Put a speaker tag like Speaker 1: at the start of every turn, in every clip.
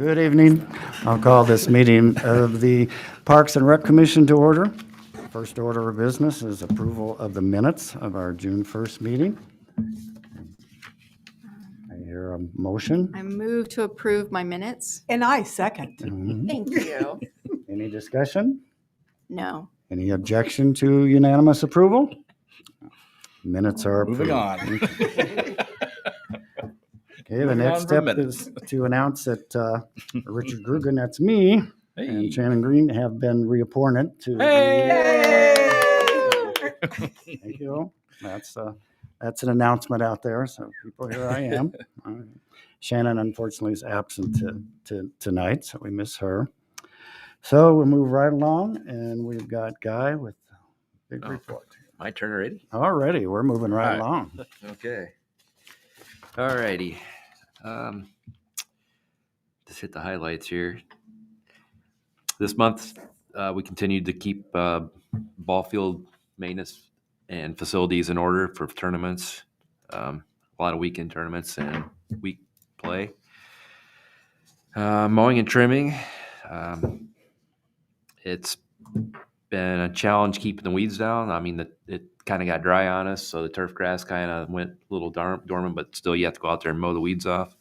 Speaker 1: Good evening. I'll call this meeting of the Parks and Rec Commission to order. First order of business is approval of the minutes of our June 1st meeting. I hear a motion.
Speaker 2: I move to approve my minutes.
Speaker 3: And I second.
Speaker 2: Thank you.
Speaker 1: Any discussion?
Speaker 2: No.
Speaker 1: Any objection to unanimous approval? Minutes are approved.
Speaker 4: Moving on.
Speaker 1: Okay, the next step is to announce that Richard Grugan, that's me, and Shannon Green have been reappointed to. Thank you. That's an announcement out there. So people, here I am. Shannon unfortunately is absent tonight, so we miss her. So we'll move right along, and we've got Guy with a big report.
Speaker 5: My turn already?
Speaker 1: Already, we're moving right along.
Speaker 5: Okay. All righty. Just hit the highlights here. This month, we continued to keep ball field maintenance and facilities in order for tournaments. A lot of weekend tournaments and week play. Mowing and trimming. It's been a challenge keeping the weeds down. I mean, it kind of got dry on us, so the turf grass kind of went a little dormant, but still you have to go out there and mow the weeds off.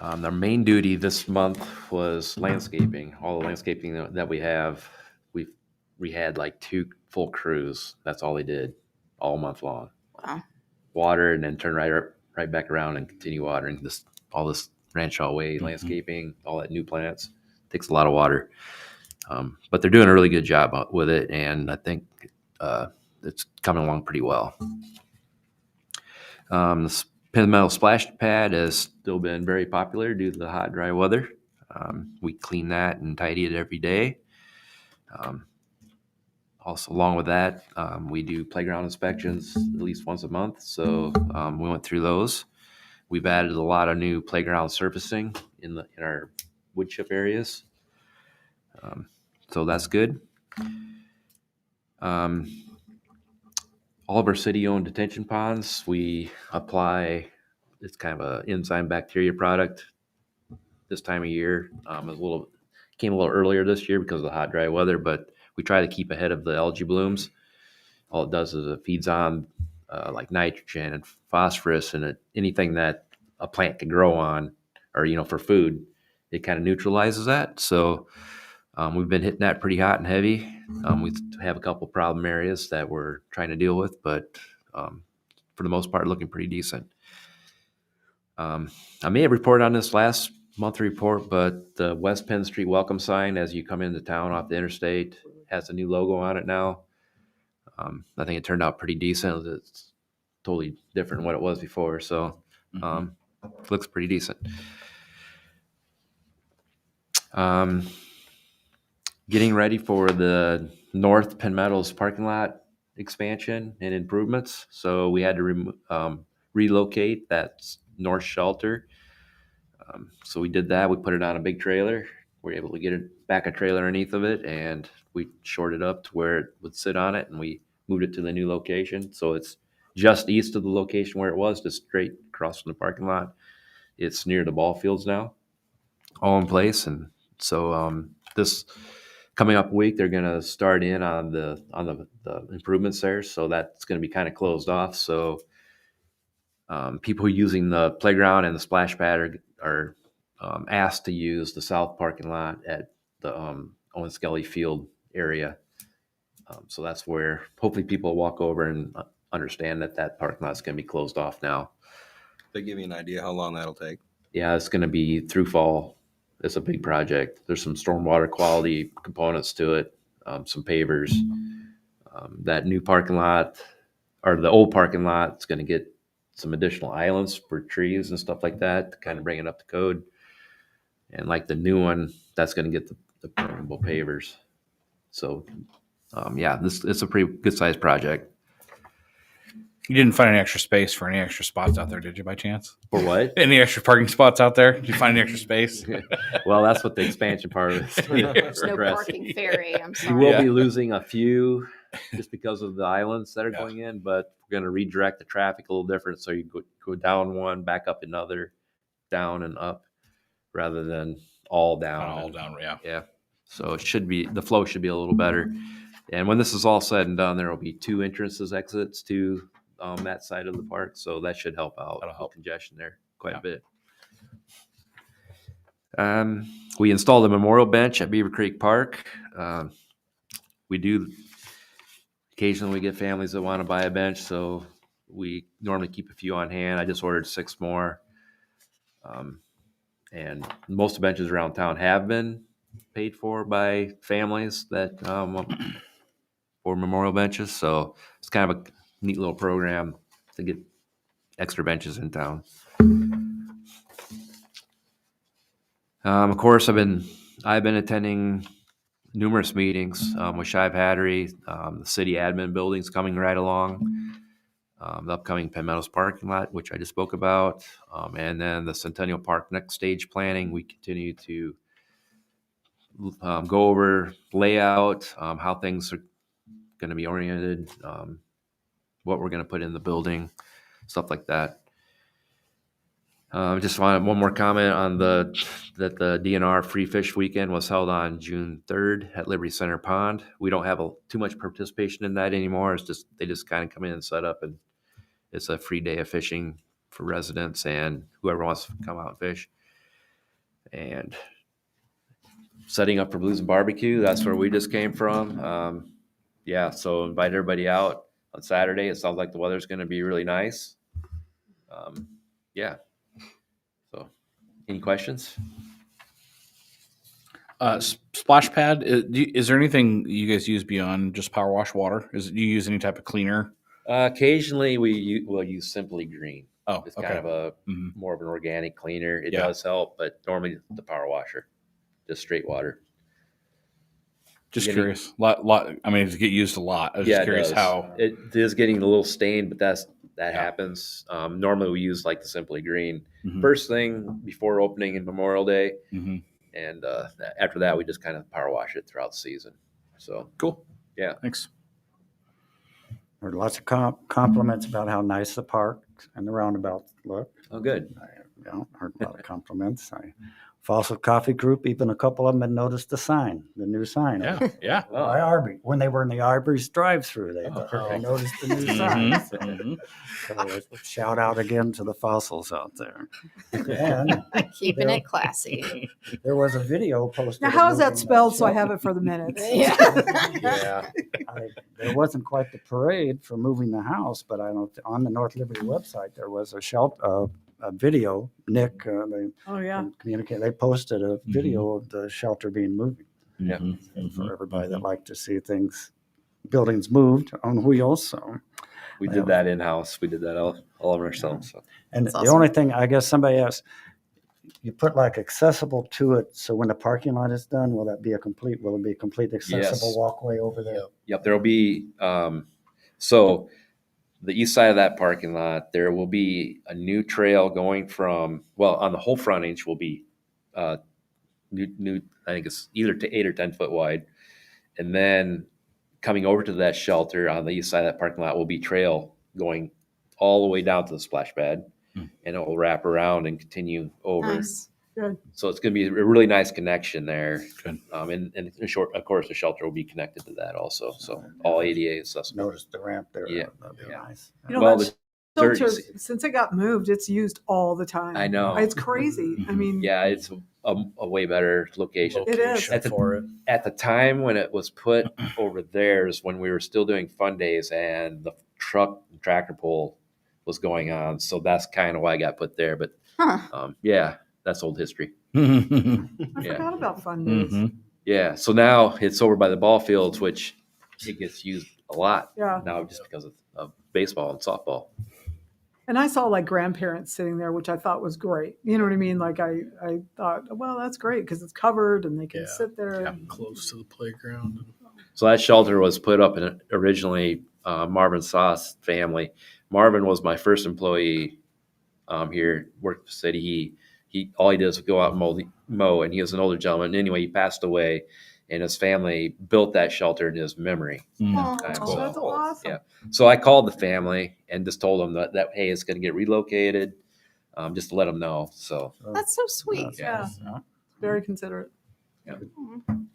Speaker 5: Our main duty this month was landscaping. All the landscaping that we have, we had like 2 full crews. That's all they did all month long.
Speaker 2: Wow.
Speaker 5: Water and then turn right back around and continue watering all this Ranch Hall Way landscaping, all that new plants. Takes a lot of water. But they're doing a really good job with it, and I think it's coming along pretty well. The Metal Splash Pad has still been very popular due to the hot, dry weather. We clean that and tidy it every day. Also, along with that, we do playground inspections at least once a month, so we went through those. We've added a lot of new playground surfacing in our wood chip areas. So that's good. All of our city-owned detention ponds, we apply, it's kind of an enzyme bacteria product this time of year. Came a little earlier this year because of the hot, dry weather, but we try to keep ahead of the algae blooms. All it does is it feeds on like nitrogen and phosphorus and anything that a plant can grow on, or for food, it kind of neutralizes that. So we've been hitting that pretty hot and heavy. We have a couple problem areas that we're trying to deal with, but for the most part, looking pretty decent. I may have reported on this last month report, but the West Penn Street welcome sign as you come into town off the interstate has a new logo on it now. I think it turned out pretty decent. It's totally different than what it was before, so it looks pretty decent. Getting ready for the North Penn Meadows parking lot expansion and improvements. So we had to relocate that north shelter. So we did that. We put it on a big trailer. We were able to get it back a trailer underneath of it, and we shorted up to where it would sit on it, and we moved it to the new location. So it's just east of the location where it was, just straight across from the parking lot. It's near the ball fields now, all in place. And so this coming up week, they're going to start in on the improvements there. So that's going to be kind of closed off. So people using the playground and the splash pad are asked to use the south parking lot at the Owen Skelly Field area. So that's where hopefully people walk over and understand that parking lot is going to be closed off now.
Speaker 4: They give you an idea how long that'll take?
Speaker 5: Yeah, it's going to be through fall. It's a big project. There's some stormwater quality components to it, some pavers. That new parking lot, or the old parking lot, is going to get some additional islands for trees and stuff like that to kind of bring it up to code. And like the new one, that's going to get the permeable pavers. So, it's a pretty good sized project.
Speaker 4: You didn't find any extra space for any extra spots out there, did you, by chance?
Speaker 5: For what?
Speaker 4: Any extra parking spots out there? Did you find any extra space?
Speaker 5: Well, that's what the expansion part of it.
Speaker 2: There's no parking ferry. I'm
Speaker 5: We
Speaker 2: sorry.
Speaker 5: will be losing a few just because of the islands that are
Speaker 4: Yeah.
Speaker 5: going in, but we're going to redirect the traffic a little different. So you go down one, back up another, down and up, rather than all down.
Speaker 4: Kind of all down. Yeah.
Speaker 5: Yeah. So the flow should be a little better. And when this is all said and done, there will be 2 entrances, exits to that side of the park. So that should help out
Speaker 4: That'll help.
Speaker 5: with congestion there quite
Speaker 4: Yeah.
Speaker 5: a bit. We installed a memorial bench at Beaver Creek Park. We do occasionally get families that want to buy a bench, so we normally keep a few on hand. I just ordered 6 more. And most of the benches around town have been paid for by families that for memorial benches. So it's kind of a neat little program to get extra benches in town. Of course, I've been attending numerous meetings with Shive Hattery. The city admin building's coming right along. The upcoming Penn Meadows parking lot, which I just spoke about, and then the Centennial Park next stage planning. We continue to go over layout, how things are going to be oriented, what we're going to put in the building, stuff like that. Just wanted one more comment on that the DNR Free Fish Weekend was held on June 3rd at Liberty Center Pond. We don't have too much participation in that anymore. It's just they just kind of come in and set up, and it's a free day of fishing for residents and whoever wants to come out and fish. And setting up for Blues and Barbecue, that's where we just came from. Yeah, so invite everybody out on Saturday. It sounds like the weather's going to be really nice. Yeah. So, any questions?
Speaker 4: Splash pad. Is there anything you guys use beyond just power wash water? Do you use any type of cleaner?
Speaker 5: Occasionally, we'll use Simply Green.
Speaker 4: Oh,
Speaker 5: It's
Speaker 4: okay.
Speaker 5: kind of a
Speaker 4: Mhm.
Speaker 5: more of an organic cleaner. It
Speaker 4: Yeah.
Speaker 5: does help, but normally the power washer, just straight water.
Speaker 4: Just
Speaker 5: Getting-
Speaker 4: curious. Lot. I mean, it get used a lot. I was just
Speaker 5: it
Speaker 4: curious
Speaker 5: does.
Speaker 4: how.
Speaker 5: It is getting a little stained, but that
Speaker 4: Yeah.
Speaker 5: happens. Normally, we use like the Simply Green
Speaker 4: Mhm.
Speaker 5: first thing before opening and Memorial Day,
Speaker 4: Mhm.
Speaker 5: and after that, we just kind of power wash it throughout the season. So
Speaker 4: Cool.
Speaker 5: Yeah.
Speaker 4: Thanks.
Speaker 1: There were lots of compliments about how nice the park and the roundabout look.
Speaker 5: oh, good.
Speaker 1: Heard a lot of compliments. Fossil Coffee Group, even a couple of them had noticed the new sign.
Speaker 4: Yeah. Yeah.
Speaker 1: By Arby, when they were in the Arby's drive-through, they
Speaker 4: perfect.
Speaker 1: noticed the new
Speaker 4: Mhm.
Speaker 1: sign.
Speaker 4: Mhm.
Speaker 1: So shout out again to the fossils out there. And
Speaker 2: Keeping
Speaker 1: Yeah.
Speaker 2: it classy.
Speaker 1: there was a video posted.
Speaker 3: Now,
Speaker 1: of
Speaker 3: how is that
Speaker 1: moving
Speaker 3: spelled so I
Speaker 1: shelter.
Speaker 3: have it for the minutes?
Speaker 2: Yeah.
Speaker 5: Yeah.
Speaker 1: There wasn't quite the parade for moving the house, but I don't. On the North Liberty website, there was a video. Nick, they
Speaker 3: Oh, yeah.
Speaker 1: communicate. They posted a video of the shelter being moved.
Speaker 5: Yeah.
Speaker 4: Mhm.
Speaker 1: And for
Speaker 4: Mhm.
Speaker 1: everybody that liked to see buildings moved on wheels. So,
Speaker 5: We did that in house. We did that all of ourselves. So.
Speaker 1: and
Speaker 2: That's
Speaker 1: the
Speaker 2: awesome.
Speaker 1: only thing I guess somebody asked, you put like accessible to it. So when the parking lot is done, will it be a complete accessible
Speaker 5: Yes.
Speaker 1: walkway over there?
Speaker 5: Yep, there'll be so the east side of that parking lot, there will be a new trail going from on the whole frontage will be new. I think it's either 8 or 10 foot wide, and then coming over to that shelter on the east side of that parking lot will be trail going all the way down to the splash pad,
Speaker 4: Hmm.
Speaker 5: and it will wrap around and continue over.
Speaker 2: Nice.
Speaker 5: So it's going to be a really nice connection there.
Speaker 4: Good.
Speaker 5: And in short, of course, the shelter will be connected to that also. So all ADA accessible.
Speaker 1: Noticed the ramp there.
Speaker 5: Yeah.
Speaker 1: That'd be
Speaker 5: Yeah.
Speaker 1: nice.
Speaker 3: You know,
Speaker 5: Well,
Speaker 3: that
Speaker 5: dirt,
Speaker 3: shelter, since it got moved, it's used all the time.
Speaker 5: I know.
Speaker 3: It's crazy. I
Speaker 4: Mhm.
Speaker 3: mean,
Speaker 5: Yeah, it's a way better location.
Speaker 3: It is.
Speaker 5: At the-
Speaker 6: for it.
Speaker 5: At the time when it was put over there is when we were still doing fun days and the tractor pull was going on. So that's kind of why I got put there. But
Speaker 2: Huh.
Speaker 5: yeah, that's old history.
Speaker 4: Mhm.
Speaker 3: I
Speaker 5: Yeah.
Speaker 3: forgot about fun days.
Speaker 4: Mhm.
Speaker 5: Yeah. So now it's over by the ball fields, which it gets used a lot
Speaker 3: Yeah.
Speaker 5: now just because of baseball and softball.
Speaker 3: And I saw like grandparents sitting there, which I thought was great. You know what I mean? Like I thought, well, that's great because it's covered and they can
Speaker 6: Yeah.
Speaker 3: sit there.
Speaker 4: Yeah.
Speaker 3: and-
Speaker 6: Close to the playground.
Speaker 5: So that shelter was put up originally Marvin Sauce family. Marvin was my first employee here. Worked for the city. He all he did was go out and mow, and he was an older gentleman. Anyway, he passed away, and his family built that shelter in his memory.
Speaker 2: Oh,
Speaker 5: That's
Speaker 3: Oh,
Speaker 5: cool.
Speaker 3: that's awesome.
Speaker 5: Yeah. So I called the family and just told them that hey, it's going to get relocated, just to let them know. So
Speaker 2: That's so sweet.
Speaker 3: Yeah. Very considerate.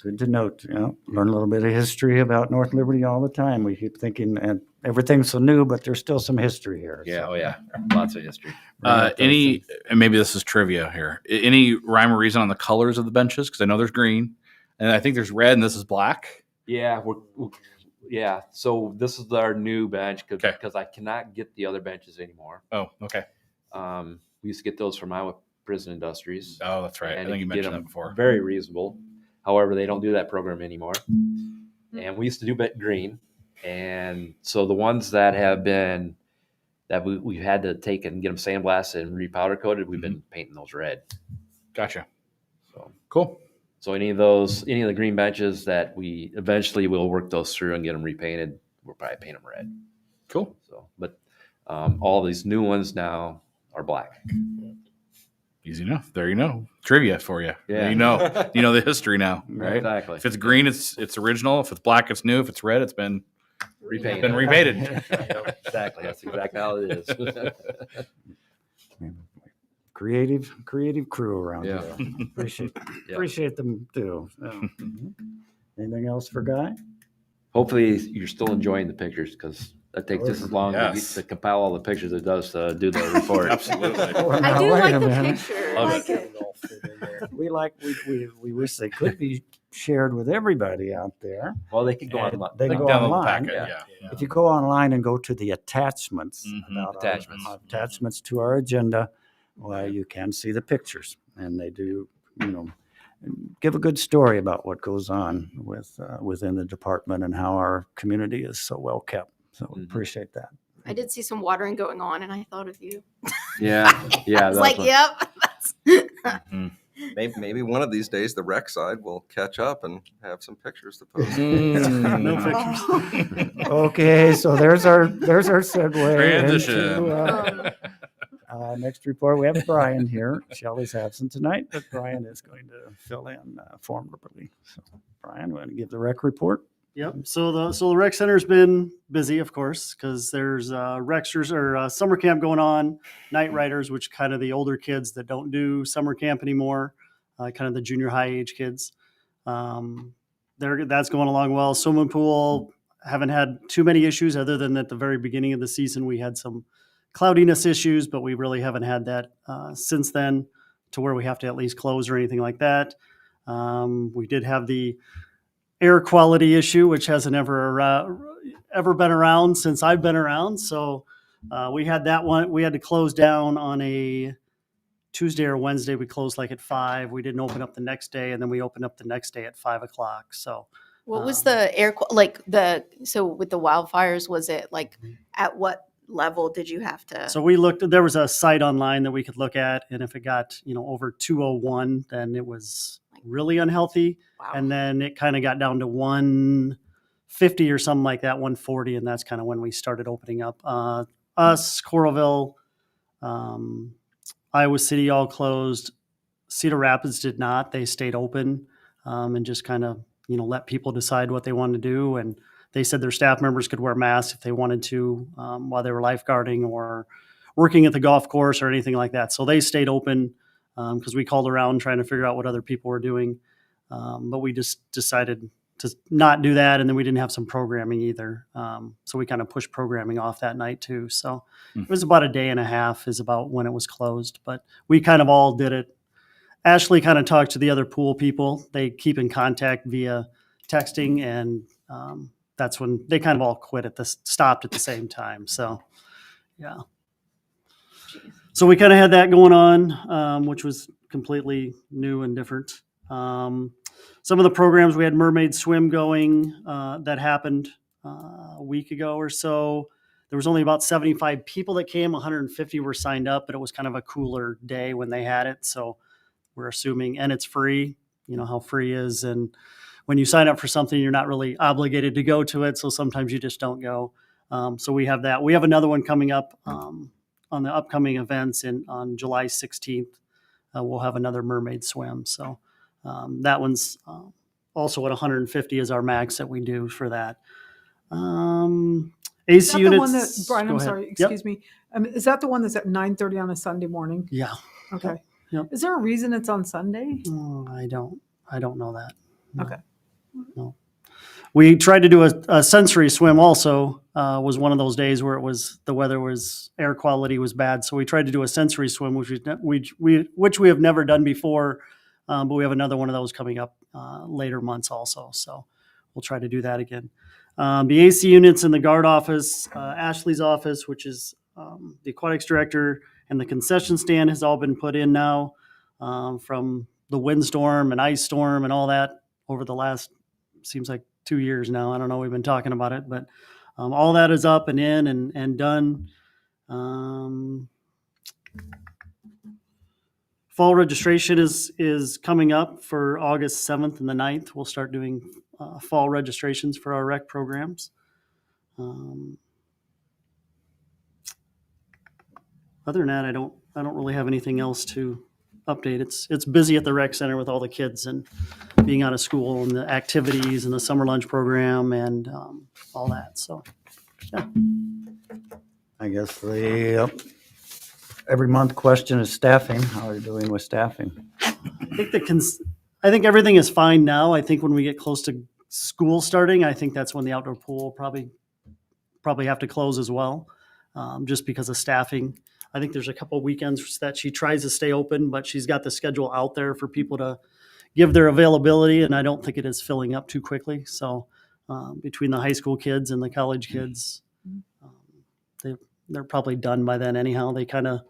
Speaker 1: Good to note. Learn a little bit of history about North Liberty all the time. We keep thinking, and everything's so new, but there's still some history here.
Speaker 5: yeah,
Speaker 1: So
Speaker 5: oh yeah, lots of history.
Speaker 1: bring up those
Speaker 4: Any,
Speaker 1: things.
Speaker 4: and maybe this is trivia here. Any rhyme or reason on the colors of the benches? Because I know there's green, and I think there's red, and this is black.
Speaker 5: Yeah, yeah. So this is our new bench
Speaker 4: Okay.
Speaker 5: because I cannot get the other benches anymore.
Speaker 4: Oh, okay.
Speaker 5: We used to get those from Iowa Prison Industries.
Speaker 4: Oh, that's right. I
Speaker 5: And
Speaker 4: think you
Speaker 5: could get
Speaker 4: mentioned
Speaker 5: them
Speaker 4: that before.
Speaker 5: Very reasonable. However, they don't do that program anymore. And we used to do green. And so the ones that have been that we've had to take and get them sandblasted and repowder coated, we've been painting those red.
Speaker 4: Gotcha.
Speaker 5: So
Speaker 4: Cool.
Speaker 5: So any of the green benches that we eventually will work those through and get them repainted, we'll probably paint them red.
Speaker 4: Cool.
Speaker 5: So, but all these new ones now are black.
Speaker 4: Easy enough. There you know. Trivia for you.
Speaker 5: Yeah.
Speaker 4: You know the history now, right?
Speaker 5: Exactly.
Speaker 4: If it's green, it's original. If it's black, it's new. If it's red, it's been
Speaker 5: Repainted.
Speaker 4: repainted.
Speaker 5: Exactly. That's exactly how it is.
Speaker 1: Creative crew around
Speaker 5: Yeah.
Speaker 1: here. Appreciate
Speaker 5: Yeah.
Speaker 1: appreciate them too. So, anything else for Guy?
Speaker 5: Hopefully you're still enjoying the pictures because that takes just as long
Speaker 4: Yes.
Speaker 5: to compile all the pictures it does to do the report.
Speaker 4: Absolutely.
Speaker 2: I do
Speaker 1: Wait
Speaker 2: like
Speaker 1: a
Speaker 2: the
Speaker 1: minute.
Speaker 2: picture. I
Speaker 5: Love
Speaker 2: like
Speaker 5: it.
Speaker 2: it.
Speaker 1: We wish they could be shared with everybody out there.
Speaker 5: Well, they could go
Speaker 1: And
Speaker 5: on.
Speaker 1: they
Speaker 4: Like
Speaker 1: go
Speaker 4: download the
Speaker 1: online.
Speaker 4: packet.
Speaker 5: Yeah.
Speaker 4: Yeah.
Speaker 1: If you go online and go to the attachments,
Speaker 4: Mhm.
Speaker 1: about our-
Speaker 5: Attachments.
Speaker 1: our attachments to our agenda, well, you can see the pictures, and they do, give a good story about what goes on within the department and how our community is so well kept. So we
Speaker 5: Mhm.
Speaker 1: appreciate that.
Speaker 2: I did see some watering going on, and I thought of you.
Speaker 5: Yeah. Yeah.
Speaker 2: I was
Speaker 5: that's
Speaker 2: like,
Speaker 5: what-
Speaker 2: yep. That's
Speaker 4: Mhm.
Speaker 6: Maybe one of these days the rec side will catch up and have some pictures to post.
Speaker 4: No
Speaker 2: pictures.
Speaker 1: Okay, so there's our segue
Speaker 4: Transition.
Speaker 1: into, next report. We have Brian here. Shelley's absent tonight, but Brian is going to fill in formally. So, Brian, want to give the rec report?
Speaker 7: Yep. So the rec center's been busy, of course, because there's recsters or summer camp going on, night riders, which kind of the older kids that don't do summer camp anymore, kind of the junior high age kids. That's going along well. Swimming pool, haven't had too many issues other than at the very beginning of the season we had some cloudiness issues, but we really haven't had that since then to where we have to at least close or anything like that. We did have the air quality issue, which hasn't ever been around since I've been around. So we had that one. We had to close down on a Tuesday or Wednesday. We closed like at 5. We didn't open up the next day, and then we opened up the next day at 5:00. So
Speaker 2: What was the so with the wildfires, was it like at what level did you have to?
Speaker 7: we looked. There was a site online that we could look at, and if it got over 201, then it was really unhealthy.
Speaker 2: Wow.
Speaker 7: And then it kind of got down to 150 or something like that, 140, and that's kind of when we started opening up. Us, Coralville, Iowa City all closed. Cedar Rapids did not. They stayed open and just kind of let people decide what they wanted to do. And they said their staff members could wear masks if they wanted to while they were lifeguarding or working at the golf course or anything like that. So they stayed open because we called around trying to figure out what other people were doing. But we just decided to not do that. And then we didn't have some programming either. So we kind of pushed programming off that night too. So it was about a day and a half is about when it was closed. But we kind of all did it. Ashley kind of talked to the other pool people. They keep in contact via texting. And that's when they kind of all stopped at the same time. So, yeah. So we kind of had that going on, which was completely new and different. Some of the programs, we had Mermaid Swim going that happened a week ago or so. There was only about 75 people that came, 150 were signed up, but it was kind of a cooler day when they had it. So we're assuming, and it's free, how free is. And when you sign up for something, you're not really obligated to go to it. So sometimes you just don't go. So we have that. We have another one coming up on the upcoming events on July 16th. We'll have another Mermaid Swim. So that one's also at 150 is our max that we do for that.
Speaker 3: Is
Speaker 7: AC
Speaker 3: that the
Speaker 7: units.
Speaker 3: one that, Brian,
Speaker 7: go
Speaker 3: I'm
Speaker 7: ahead.
Speaker 3: sorry,
Speaker 7: Yep.
Speaker 3: excuse me. Is that the one that's at 9:30 on a Sunday morning?
Speaker 7: Yeah.
Speaker 3: Okay.
Speaker 7: Yep.
Speaker 3: Is there a reason it's on Sunday?
Speaker 7: Oh, I don't know that. No.
Speaker 3: Okay.
Speaker 7: No. We tried to do a sensory swim also, was one of those days where the weather was, air quality was bad. So we tried to do a sensory swim, which we have never done before. But we have another one of those coming up later months also. So we'll try to do that again. The AC units in the guard office, Ashley's office, which is the aquatics director, and the concession stand has all been put in now from the windstorm and ice storm and all that over the last, seems like 2 years now. I don't know. We've been talking about it, but all that is up and in and done. Fall registration is coming up for August 7th and the 9th. We'll start doing fall registrations for our rec programs. Other than that, I don't really have anything else to update. It's busy at the rec center with all the kids and being out of school and the activities and the summer lunch program and all that. So, yeah.
Speaker 1: I guess the every month question is staffing. How are you doing with staffing?
Speaker 7: I think everything is fine now. I think when we get close to school starting, I think that's when the outdoor pool will probably have to close as well, just because of staffing. I think there's a couple weekends that she tries to stay open, but she's got the schedule out there for people to give their availability, and I don't think it is filling up too quickly. So between the high school kids and the college kids, they're probably done by then anyhow. They kind of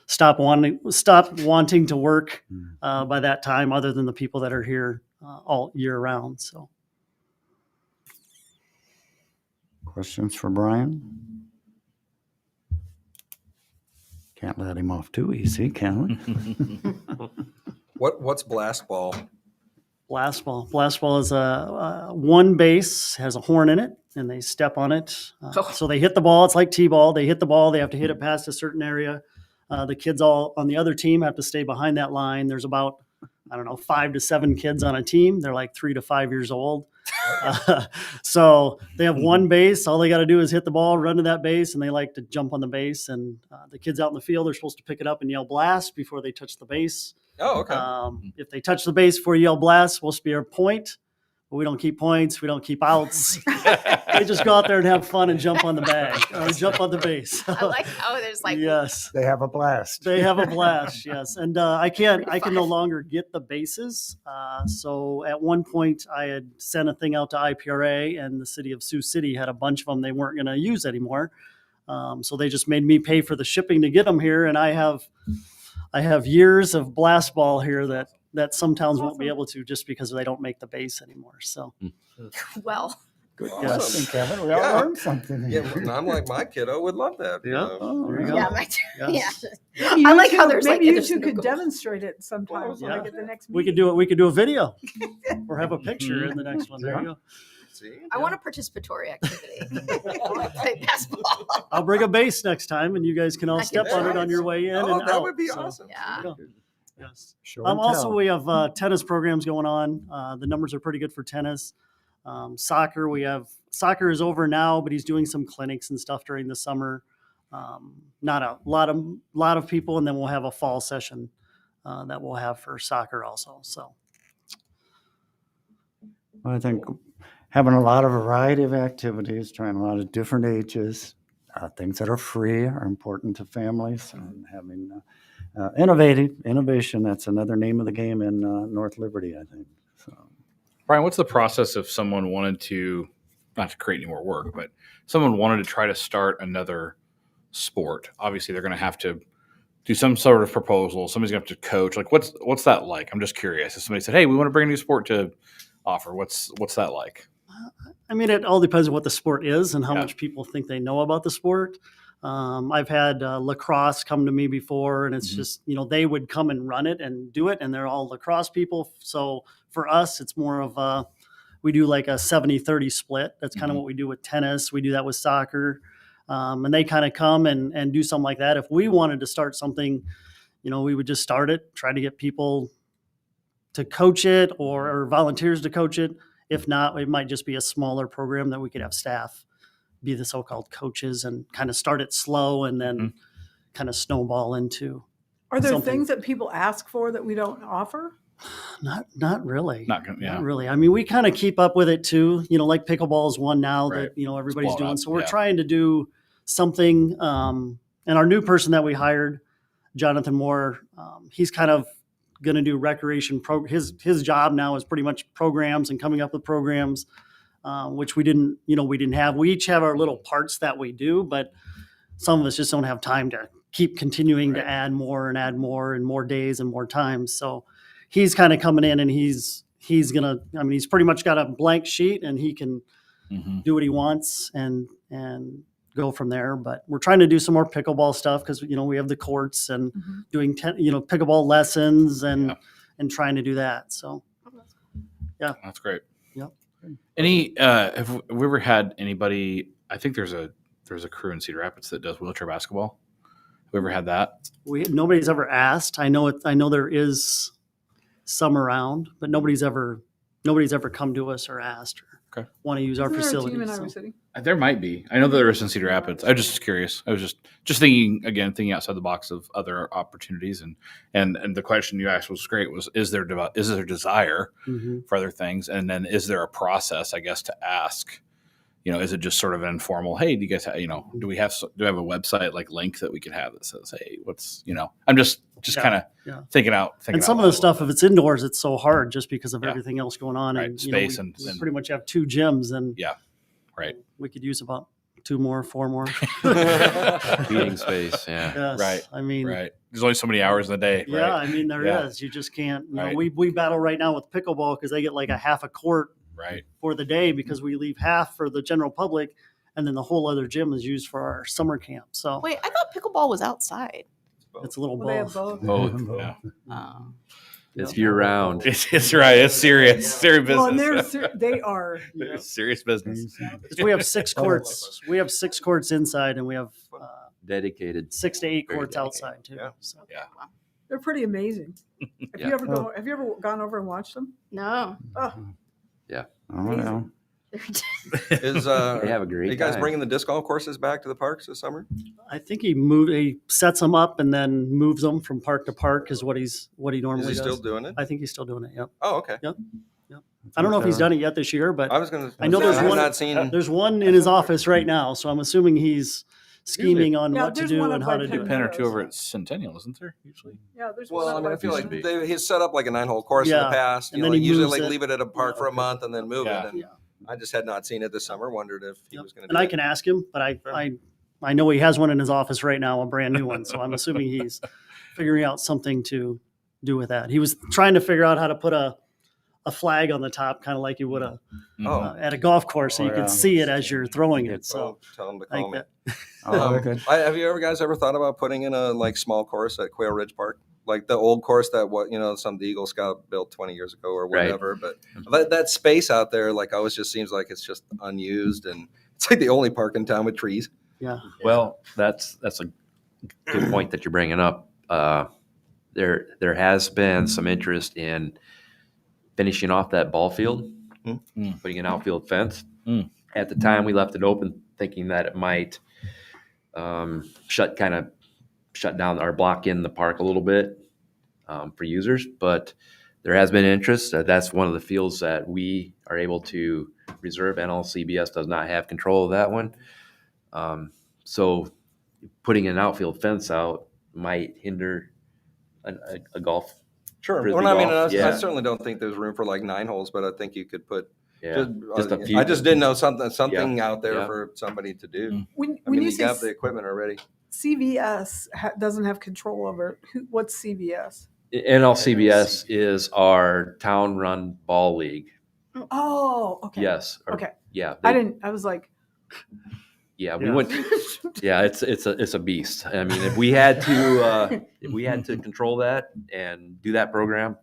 Speaker 7: stop wanting to work by that time, other than the people that are here all year round. So,
Speaker 1: Questions for Brian? Can't let him off too easy, can we?
Speaker 6: What's blast ball?
Speaker 7: blast ball. Blast ball is a one base, has a horn in it, and they step on it. So they hit the ball. It's like T-ball. They hit the ball. They have to hit it past a certain area. The kids all on the other team have to stay behind that line. There's about, 5 to 7 kids on a team. They're like 3 to 5 years old. So they have one base. All they got to do is hit the ball, run to that base, and they like to jump on the base. And the kids out in the field are supposed to pick it up and yell blast before they touch the base.
Speaker 6: Oh, okay.
Speaker 7: If they touch the base before you yell blast, supposed to be a point. But we don't keep points. We don't keep outs. They just go out there and have fun and jump on the bag or jump on the base.
Speaker 2: I like how there's like
Speaker 7: Yes.
Speaker 1: They have a blast.
Speaker 7: They have a blast, yes. And I can no longer get the bases. So at one point I had sent a thing out to IPRA, and the city of Sioux City had a bunch of them they weren't going to use anymore. So they just made me pay for the shipping to get them here. And I have years of blast ball here that some towns won't be able to, just because they don't make the base anymore. So
Speaker 2: well.
Speaker 1: Good
Speaker 7: Yes.
Speaker 1: question, Kevin. We all
Speaker 6: Yeah.
Speaker 1: learned something
Speaker 6: Yeah,
Speaker 1: here.
Speaker 6: and I'm like, my kiddo would love that. you
Speaker 7: Yeah.
Speaker 6: know.
Speaker 1: Oh, there you go.
Speaker 2: Yeah,
Speaker 7: Yes.
Speaker 2: yeah.
Speaker 3: Maybe
Speaker 2: I
Speaker 3: you
Speaker 2: like how
Speaker 3: two-
Speaker 2: there's like
Speaker 3: maybe you
Speaker 2: there's
Speaker 3: two
Speaker 2: no
Speaker 3: could
Speaker 2: goals.
Speaker 3: demonstrate it sometime,
Speaker 7: Yeah.
Speaker 3: like at the next
Speaker 7: We
Speaker 3: meeting.
Speaker 7: could do a video or have a picture in the next one. There you go.
Speaker 6: See?
Speaker 2: I want a participatory activity. I want to play basketball.
Speaker 7: I'll bring a base next time, and you guys can all
Speaker 2: I can
Speaker 7: step on it on your way in
Speaker 6: Oh,
Speaker 7: and
Speaker 6: that
Speaker 7: out.
Speaker 6: would be
Speaker 7: So,
Speaker 6: awesome.
Speaker 2: Yeah.
Speaker 7: there you go. Yes.
Speaker 1: Show and
Speaker 7: Also,
Speaker 1: tell.
Speaker 7: we have tennis programs going on. The numbers are pretty good for tennis. Soccer is over now, but he's doing some clinics and stuff during the summer. Not a lot of people, and then we'll have a fall session that we'll have for soccer also. So
Speaker 1: I think having a lot of variety of activities, trying a lot of different ages, things that are free are important to families, and having innovation. That's another name of the game in North Liberty, I think. So,
Speaker 4: Brian, what's the process if someone wanted to, not to create any more work, but someone wanted to try to start another sport? Obviously, they're going to have to do some sort of proposal. Somebody's going to have to coach. Like, what's that like? I'm just curious. If somebody said, "Hey, we want to bring a new sport to offer," what's that like?
Speaker 7: it all depends on what the sport is and how
Speaker 4: Yeah.
Speaker 7: much people think they know about the sport. I've had lacrosse come to me before, and it's just, they would come and run it and do it, and they're all lacrosse people. So for us, it's more of we do like a 70-30 split. That's kind of what we do with tennis. We do that with soccer. And they kind of come and do something like that. If we wanted to start something, we would just start it, try to get people to coach it or volunteers to coach it. If not, it might just be a smaller program that we could have staff be the so-called coaches and kind of start it slow and then kind of snowball into.
Speaker 3: Are there
Speaker 7: something.
Speaker 3: things that people ask for that we don't offer?
Speaker 7: Not really.
Speaker 4: Not gonna- yeah.
Speaker 7: Not really. I mean, we kind of keep up with it too. Like pickleball is one now
Speaker 4: Right.
Speaker 7: that everybody's
Speaker 4: blown
Speaker 7: doing.
Speaker 4: up,
Speaker 7: So we're
Speaker 4: yeah.
Speaker 7: trying to do something. And our new person that we hired, Jonathan Moore, he's kind of going to do recreation. His job now is pretty much programs and coming up with programs, which we didn't have. We each have our little parts that we do, but some of us just don't have time to keep continuing to add more and more days and more times. So he's kind of coming in and he's gonna. I mean, he's pretty much got a blank sheet and he can do what he wants and go from there. But we're trying to do some more pickleball stuff because we have the courts and doing pickleball lessons and trying to do that. So
Speaker 4: That's great.
Speaker 7: Yep.
Speaker 4: Any have we ever had anybody? I think there's a crew in Cedar Rapids that does wheelchair basketball. Have we ever had that?
Speaker 7: Nobody's ever asked. I know there is some around, but nobody's ever come to us or asked or want to use our
Speaker 3: Isn't there a
Speaker 7: facilities.
Speaker 3: team in
Speaker 7: so.
Speaker 3: Iowa City?
Speaker 4: There might be. I know that there is in Cedar Rapids. I was just curious. I was just thinking outside the box of other opportunities, and the question you asked was great. Is there desire for other things, and then is there a process, I guess, to ask? Is it just sort of an informal? Hey, do you guys do we have a website like link that we could have that says, hey, what's I'm just kind of thinking out.
Speaker 7: And some of the stuff, if it's indoors, it's so hard just because of everything else going on.
Speaker 4: Right,
Speaker 7: And
Speaker 4: space
Speaker 7: we
Speaker 4: and
Speaker 7: pretty much have 2 gyms, and
Speaker 4: right.
Speaker 7: we could use about 2 more, 4 more.
Speaker 5: Meeting space. Yeah.
Speaker 7: Yes.
Speaker 4: Right.
Speaker 7: I mean,
Speaker 4: Right. There's only so many hours in a day.
Speaker 7: yeah.
Speaker 4: Right.
Speaker 7: I mean, there is.
Speaker 4: Yeah.
Speaker 7: You just can't.
Speaker 4: Right.
Speaker 7: We battle right now with pickleball because they get like a half a court
Speaker 4: Right.
Speaker 7: for the day because we leave half for the general public, and then the whole other gym is used for our summer camp. So
Speaker 2: Wait, I thought pickleball was outside.
Speaker 7: it's a little
Speaker 3: Well, they have
Speaker 7: both.
Speaker 3: both.
Speaker 4: Both. Yeah.
Speaker 5: It's year round.
Speaker 4: It's right. It's serious business.
Speaker 3: Well, and they are.
Speaker 4: It's serious business.
Speaker 7: We have 6 courts. We have 6 courts inside, and we have
Speaker 5: Dedicated.
Speaker 7: 6 to 8
Speaker 5: Very
Speaker 7: courts
Speaker 5: dedicated.
Speaker 7: outside too.
Speaker 6: Yeah.
Speaker 7: So.
Speaker 3: They're pretty amazing.
Speaker 5: Yeah.
Speaker 3: Have you ever gone over and watched them?
Speaker 2: No.
Speaker 3: Oh,
Speaker 1: Oh, yeah.
Speaker 6: Is
Speaker 5: They have a
Speaker 6: are
Speaker 5: great
Speaker 6: you guys
Speaker 5: time.
Speaker 6: bringing the disc golf courses back to the parks this summer?
Speaker 7: I think he sets them up and then moves them from park to park is what he
Speaker 6: Is
Speaker 7: normally
Speaker 6: he
Speaker 7: does.
Speaker 6: still doing it?
Speaker 7: I think he's still doing it. Yep.
Speaker 6: Oh, okay.
Speaker 7: I don't know if he's done it yet this year, but
Speaker 6: I was going to.
Speaker 7: I know there's
Speaker 6: I've
Speaker 7: one-
Speaker 6: not seen.
Speaker 7: there's one in his office right now. So I'm assuming he's scheming on
Speaker 3: Yeah,
Speaker 7: what to
Speaker 3: there's
Speaker 7: do
Speaker 3: one
Speaker 7: and
Speaker 3: up
Speaker 7: how
Speaker 3: by
Speaker 7: to do
Speaker 4: A
Speaker 7: it.
Speaker 4: pen or two over at Centennial, isn't there? Usually.
Speaker 3: yeah. There's
Speaker 6: Well, I
Speaker 3: one
Speaker 6: mean, I
Speaker 3: up
Speaker 6: feel
Speaker 3: by-
Speaker 6: like he's set up like a 9-hole course in
Speaker 7: Yeah.
Speaker 6: the past.
Speaker 7: And then he
Speaker 6: usually
Speaker 7: moves
Speaker 6: like
Speaker 7: it.
Speaker 6: leave it at a park for a month and then move
Speaker 4: Yeah.
Speaker 6: it. And
Speaker 7: Yeah.
Speaker 6: I just had not seen it this summer. Wondered if he
Speaker 7: Yep.
Speaker 6: was going to.
Speaker 7: And I can ask him, but I know he has one in his office right now, a brand new one. So I'm assuming he's figuring out something to do with that. He was trying to figure out how to put a flag on the top, kind of like you would
Speaker 6: Oh,
Speaker 7: at a golf course, so
Speaker 1: Oh,
Speaker 7: you
Speaker 1: yeah.
Speaker 7: can see it as you're throwing it.
Speaker 6: so
Speaker 7: So
Speaker 6: tell him to
Speaker 7: I
Speaker 6: call
Speaker 7: think
Speaker 6: me.
Speaker 7: that
Speaker 1: Oh, very good.
Speaker 6: Have you guys ever thought about putting in a like small course at Quail Ridge Park, like the old course that some of the Eagle Scout built 20 years ago or
Speaker 5: Right.
Speaker 6: whatever? But that space out there, like always, just seems like it's just unused, and it's like the only park in town with trees.
Speaker 7: yeah.
Speaker 5: Well, that's a good point that you're bringing up. There has been some interest in finishing off that ball field, putting an outfield fence.
Speaker 4: Mm.
Speaker 5: At the time, we left it open, thinking that it might shut down or block in the park a little bit for users. But there has been interest. That's one of the fields that we are able to reserve. NLCBS does not have control of that one. So putting an outfield fence out might hinder a golf.
Speaker 6: Sure.
Speaker 5: Frisbee
Speaker 6: Well, I mean,
Speaker 5: golf,
Speaker 6: I
Speaker 5: yeah.
Speaker 6: certainly don't think there's room for like 9 holes, but I think you could put.
Speaker 5: Yeah, just a few.
Speaker 6: I just didn't know something out there
Speaker 5: Yeah.
Speaker 6: for somebody to do.
Speaker 4: Mm.
Speaker 3: When
Speaker 6: I mean,
Speaker 3: you
Speaker 6: you
Speaker 3: say
Speaker 6: got the equipment already.
Speaker 3: CVS doesn't have control over what's CVS?
Speaker 5: NLCBS is our town-run ball league.
Speaker 3: Oh, okay.
Speaker 5: Yes.
Speaker 3: Okay.
Speaker 5: Yeah.
Speaker 3: I was like,
Speaker 5: Yeah, we
Speaker 7: Yeah.
Speaker 5: went. Yeah, it's a beast. I mean, if we had to control that and do that program,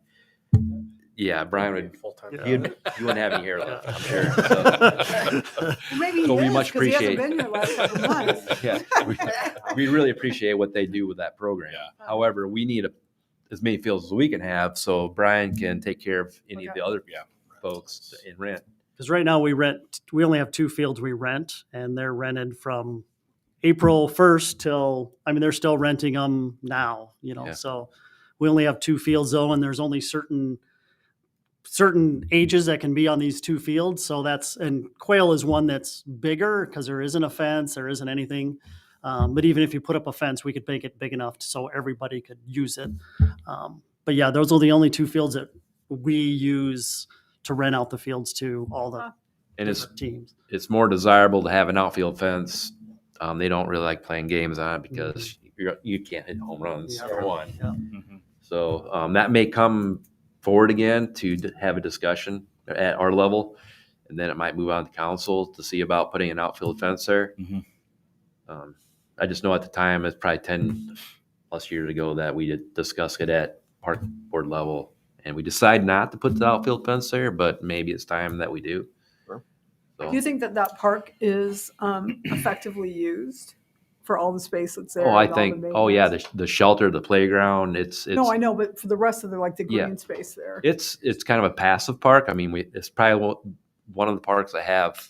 Speaker 5: yeah, Brian would. He wouldn't have any hair left, I'm sure. So,
Speaker 3: well, maybe
Speaker 5: So
Speaker 3: he
Speaker 5: we
Speaker 3: is,
Speaker 5: much
Speaker 3: 'cause he hasn't
Speaker 5: appreciate-
Speaker 3: been here last couple months.
Speaker 5: yeah, we really appreciate what they do with that program.
Speaker 4: Yeah.
Speaker 5: However, we need as many fields as we can have, so Brian can take care of any of
Speaker 3: Okay.
Speaker 5: the other folks in rent.
Speaker 7: Because right now we only have 2 fields we rent, and they're rented from April 1st till, I mean, they're still renting them now,
Speaker 5: Yeah.
Speaker 7: so we only have 2 fields though, and there's only certain ages that can be on these 2 fields. So and quail is one that's bigger because there isn't a fence, there isn't anything. But even if you put up a fence, we could make it big enough so everybody could use it. But yeah, those are the only 2 fields that we use to rent out the fields to all the
Speaker 5: And
Speaker 7: different teams.
Speaker 5: it's more desirable to have an outfield fence. They don't really like playing games on it because you can't hit home runs
Speaker 7: Yeah.
Speaker 5: for one.
Speaker 7: Yeah.
Speaker 5: So that may come forward again to have a discussion at our level, and then it might move on to council to see about putting an outfield fence there.
Speaker 4: Mhm.
Speaker 5: I just know at the time, it's probably 10 plus years ago, that we did discuss it at park board level, and we decided not to put the outfield fence there, but maybe it's time that we do.
Speaker 6: Sure.
Speaker 5: So,
Speaker 3: Do you think that park is effectively used for all the space that's there?
Speaker 5: I
Speaker 3: and all
Speaker 5: think,
Speaker 3: the
Speaker 5: yeah,
Speaker 3: maintenance?
Speaker 5: the shelter, the playground, it's
Speaker 3: No, I know, but for the rest of the like the
Speaker 5: Yeah.
Speaker 3: green space there.
Speaker 5: It's kind of a passive park. I mean, it's probably one of the parks that have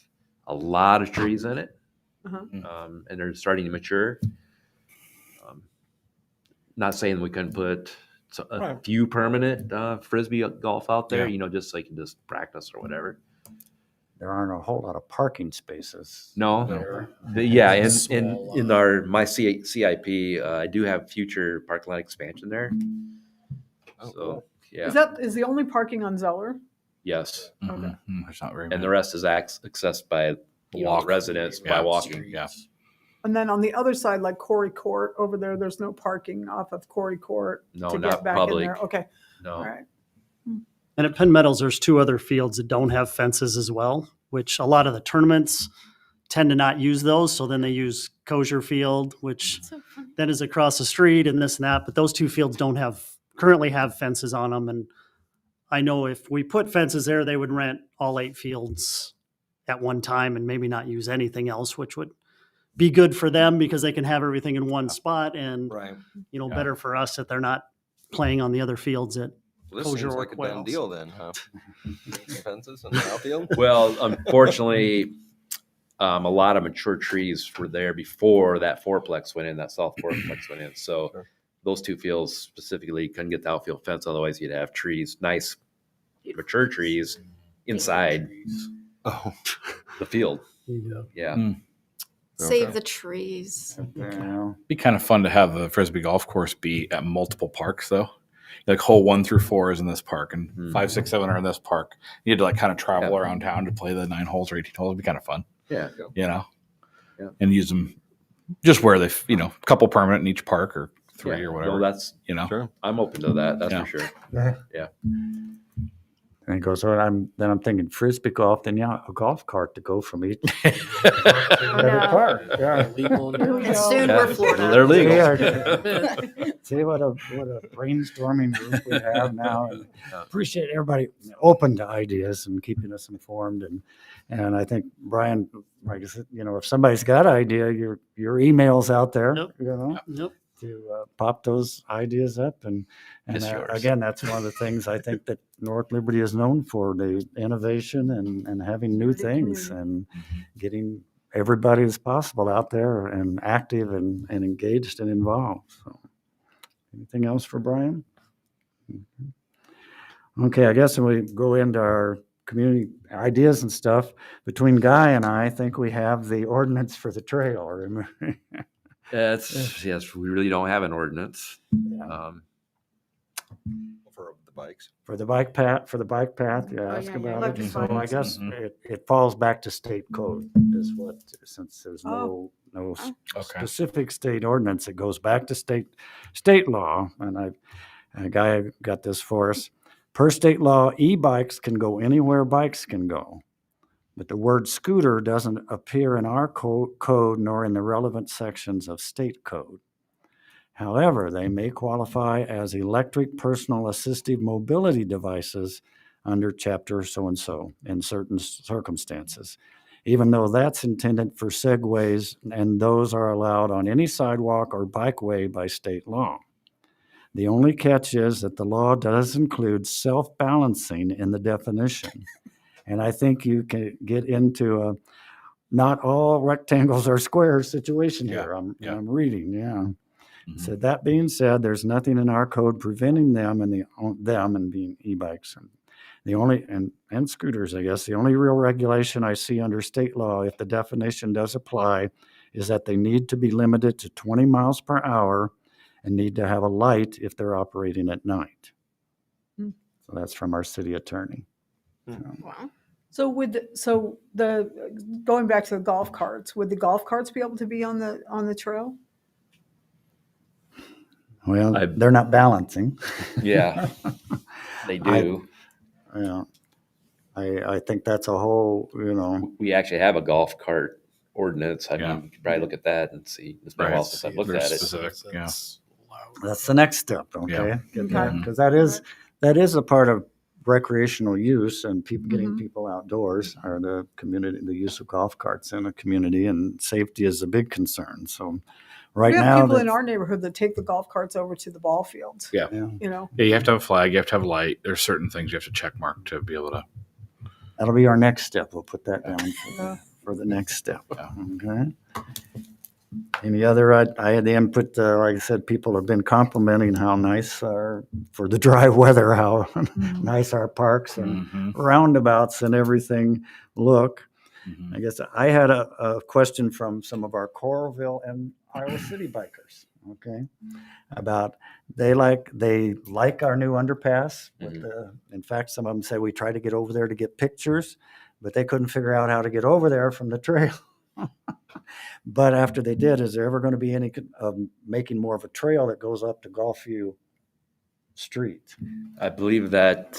Speaker 5: a lot of trees in it,
Speaker 3: Uh-huh.
Speaker 5: and they're starting to mature. Not saying we couldn't put a
Speaker 1: Right.
Speaker 5: few permanent frisbee golf out there,
Speaker 4: Yeah.
Speaker 5: just so you can just practice or whatever.
Speaker 1: There aren't a whole lot of parking spaces.
Speaker 5: No,
Speaker 1: there.
Speaker 5: yeah,
Speaker 4: It's
Speaker 5: in
Speaker 4: small,
Speaker 5: my CIP, I do have future parking lot expansion there.
Speaker 6: Oh,
Speaker 5: So
Speaker 6: cool.
Speaker 5: yeah,
Speaker 3: Is the only parking on Zeller?
Speaker 5: yes,
Speaker 4: Mhm. There's not very
Speaker 5: and
Speaker 4: many.
Speaker 5: the rest is accessed by
Speaker 4: Walk.
Speaker 5: residents
Speaker 4: Yeah,
Speaker 5: by walking.
Speaker 4: Yeah.
Speaker 3: And then on the other side, like Corey Court over there, there's no parking off of Corey Court
Speaker 5: No,
Speaker 3: to
Speaker 5: not
Speaker 3: get back
Speaker 5: public.
Speaker 3: in there. Okay,
Speaker 5: No,
Speaker 3: all right.
Speaker 7: And at Penn Meadows, there's 2 other fields that don't have fences as well, which a lot of the tournaments tend to not use those. So then they use Kosher Field, which
Speaker 2: So fun.
Speaker 7: then is across the street and this and that. But those 2 fields don't currently have fences on them. And I know if we put fences there, they would rent all 8 fields at one time and maybe not use anything else, which would be good for them because they can have everything in one spot, and
Speaker 6: Right.
Speaker 4: Yeah.
Speaker 7: better for us that they're not playing on the other fields at
Speaker 6: Well, this
Speaker 7: Kosher
Speaker 6: seems
Speaker 7: or
Speaker 6: like a done
Speaker 7: quails.
Speaker 6: deal then, huh? Fences in the outfield?
Speaker 5: well, unfortunately, a lot of mature trees were there before that fourplex went in, that south fourplex went in. So
Speaker 6: Sure.
Speaker 5: those 2 fields specifically couldn't get the outfield fence. Otherwise, you'd have trees, nice mature trees inside
Speaker 6: Oh,
Speaker 5: the field.
Speaker 7: Yeah.
Speaker 5: Yeah.
Speaker 4: Mm.
Speaker 2: Save
Speaker 6: Okay.
Speaker 2: the trees.
Speaker 1: You know,
Speaker 4: Be kind of fun to have the frisbee golf course be at multiple parks though. Like hole 1 through 4 is in this park, and
Speaker 5: Mhm.
Speaker 4: 5, 6, 7 are in this park. You had to like kind of travel
Speaker 5: Yeah.
Speaker 4: around town to play the 9 holes or 18 holes. It'd be kind of fun,
Speaker 5: Yeah.
Speaker 4: Yeah.
Speaker 5: And
Speaker 4: use them just where they, a couple permanent in each park or 3 or whatever.
Speaker 5: No, that's,
Speaker 6: sure.
Speaker 5: I'm open to that. That's
Speaker 4: Yeah.
Speaker 5: for sure.
Speaker 1: and he goes, I'm thinking frisbee golf, then a golf cart to go from each
Speaker 2: Oh,
Speaker 1: other
Speaker 2: no.
Speaker 1: park. Yeah.
Speaker 2: And soon
Speaker 5: Yeah.
Speaker 2: we're Florida.
Speaker 5: They're legal.
Speaker 1: See what a brainstorming group we have now. And
Speaker 5: Yeah.
Speaker 1: appreciate everybody open to ideas and keeping us informed. And I think Brian, like I said, if somebody's got an idea, your email's out there.
Speaker 7: Yep. Yep.
Speaker 1: To pop those ideas up, and
Speaker 5: It's yours.
Speaker 1: again, that's one of the things I think that North Liberty is known for: the innovation and having new things
Speaker 3: Community.
Speaker 1: and getting everybody as possible out there and active and engaged and involved. So, anything else for Brian? Okay, I guess when we go into our community ideas and stuff, between Guy and I think we have the ordinance for the trail.
Speaker 5: Yes, we really don't have an ordinance.
Speaker 6: For the bikes.
Speaker 1: For the bike path, you
Speaker 2: Oh,
Speaker 1: ask
Speaker 2: yeah, yeah.
Speaker 1: about
Speaker 3: Electric
Speaker 1: it. So I
Speaker 3: bikes.
Speaker 1: guess
Speaker 4: Mhm.
Speaker 1: it falls back to state code is what, since there's no
Speaker 4: Okay.
Speaker 1: specific state ordinance, it goes back to state law. And a guy got this for us. Per state law, e-bikes can go anywhere bikes can go. But the word scooter doesn't appear in our code nor in the relevant sections of state code. However, they may qualify as electric personal assistive mobility devices under chapter so-and-so in certain circumstances, even though that's intended for segways and those are allowed on any sidewalk or bikeway by state law. The only catch is that the law does include self-balancing in the definition. And I think you can get into a not all rectangles are squares situation here.
Speaker 4: Yeah.
Speaker 1: I'm reading, yeah.
Speaker 4: Mhm.
Speaker 1: So that being said, there's nothing in our code preventing them and being e-bikes and scooters, I guess. The only real regulation I see under state law, if the definition does apply, is that they need to be limited to 20 miles per hour and need to have a light if they're operating at night.
Speaker 3: Hmm.
Speaker 1: So that's from our city attorney.
Speaker 2: Wow.
Speaker 3: So going back to the golf carts, would the golf carts be able to be on the trail?
Speaker 1: Well,
Speaker 5: I-
Speaker 1: they're not balancing.
Speaker 5: Yeah, they do.
Speaker 1: Yeah. I think that's a whole,
Speaker 5: We actually have a golf cart ordinance. I
Speaker 4: Yeah.
Speaker 5: mean, you could probably look at that and see. It's been a while since I've looked
Speaker 4: Very
Speaker 5: at it.
Speaker 4: specific. Yeah.
Speaker 1: that's the next step, okay?
Speaker 4: Yeah.
Speaker 1: Get
Speaker 3: Okay.
Speaker 1: that, because that is a part of recreational use and people getting
Speaker 3: Mhm.
Speaker 1: people outdoors, or the community, the use of golf carts in a community, and safety is a big concern. So right
Speaker 3: We have
Speaker 1: now,
Speaker 3: people in our neighborhood that take the golf carts over to the ball fields.
Speaker 4: Yeah.
Speaker 1: yeah,
Speaker 3: You know,
Speaker 4: Yeah, you have to have a flag. You have to have a light. There's certain things you have to check mark to be able to.
Speaker 1: that'll be our next step. We'll put that down
Speaker 3: Yeah.
Speaker 1: for the next step.
Speaker 4: Yeah.
Speaker 1: Okay. Any other, I had the input, like I said, people have been complimenting how nice for the dry weather, how
Speaker 3: Mhm.
Speaker 1: nice our parks and
Speaker 4: Mhm.
Speaker 1: roundabouts and everything look.
Speaker 4: Mhm.
Speaker 1: I guess I had a question from some of our Coralville and Iowa City bikers, okay, about they like our new underpass. In fact, some of them say we tried to get over there to get pictures, but they couldn't figure out how to get over there from the trail. But after they did, is there ever going to be any making more of a trail that goes up to Gulfview Street?
Speaker 5: I believe that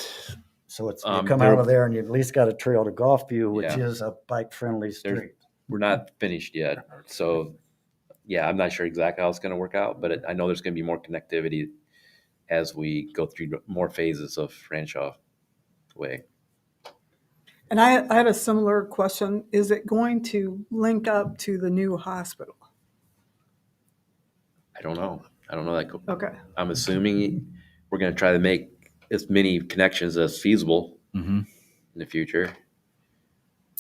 Speaker 1: So it's you come out of there and you've at least got a trail to Gulfview, which
Speaker 5: Yeah.
Speaker 1: is a bike-friendly street.
Speaker 5: we're not finished yet. So, yeah, I'm not sure exactly how it's going to work out, but I know there's going to be more connectivity as we go through more phases of Ranshaw Way.
Speaker 3: And I had a similar question. Is it going to link up to the new hospital?
Speaker 5: I don't know. That.
Speaker 3: Okay.
Speaker 5: I'm assuming we're going to try to make as many connections as feasible
Speaker 4: Mhm.
Speaker 5: in the future.